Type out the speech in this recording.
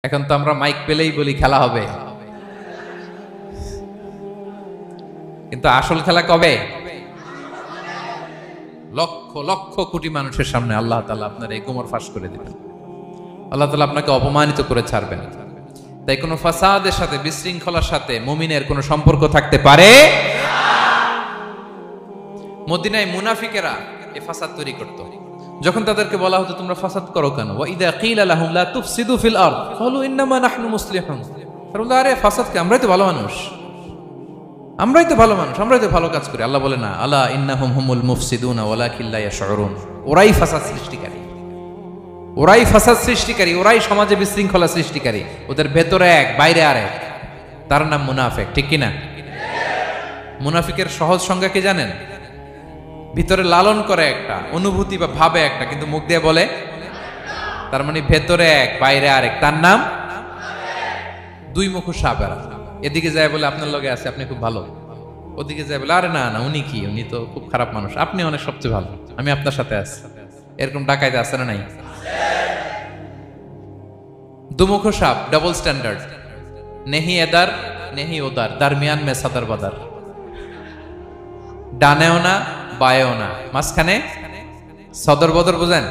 এখন তো আমরা মাইক পেলেই বলি খেলা হবে, কিন্তু আসল খেলা কবে? লক্ষ লক্ষ কোটি মানুষের সামনে আল্লাহ তাআলা আপনার এই কোমর ফাঁস করে দিবেন। আল্লাহ তাআলা আপনাকে অপমানিত করে ছাড়বেন। তাই কোনো ফাসাদের সাথে, বিশৃঙ্খলার সাথে মুমিনের কোনো সম্পর্ক থাকতে পারে না। মদিনায় মুনাফিকেরা এই ফাসাদ তৈরি করত। যখন তাদেরকে বলা হতো তোমরা ফাসাদ করো কেন, ওয়া ইযা কিলা লাহুম লা তুফসিদু ফিল আরদ ক্বালু ইন্নামা নাহনু মুসলিহুন, তারা বলতো আরে ফাসাদ কি, আমরাই তো ভালো মানুষ, আমরাই তো ভালো মানুষ, আমরাই তো ভালো কাজ করি। আল্লাহ বলে না, আলা ইন্নাহুম হুমুল মুফসিদুনা ওয়ালাকিন লা ইয়াশউরুন, ওরাই ফাসাদ সৃষ্টিকারী, ওরাই ফাসাদ সৃষ্টিকারী, ওরাই সমাজে বিশৃঙ্খলা সৃষ্টিকারী। ওদের ভেতরে এক, বাইরে আরেক, তার নাম মুনাফিক। ঠিক কিনা? মুনাফিকের সহজ সংজ্ঞা কি জানেন? ভিতরে লালন করে একটা, অনুভূতি বা ভাবে একটা, কিন্তু মুখ দিয়ে বলে, তার মানে ভেতরে এক বাইরে আরেক, তার নাম দুই মুখো সাপ। এদিকে যায় বলে আপনার লগে আছে, আপনি খুব ভালো, ওদিকে যায় বলে আরে না না উনি কি, উনি তো খুব খারাপ মানুষ, আপনি অনেক সবচেয়ে ভালো, আমি আপনার সাথে আছি। এরকম ডাকাইতে আছে না নাই? দুমুখো সাপ, ডাবল স্ট্যান্ডার্ড, নেহি এদার নেহি ওদার, দারমিয়ান মে সাদার বাদার, ডানেও না বায়েও না, মাঝখানে সদর বদর, বুঝেন?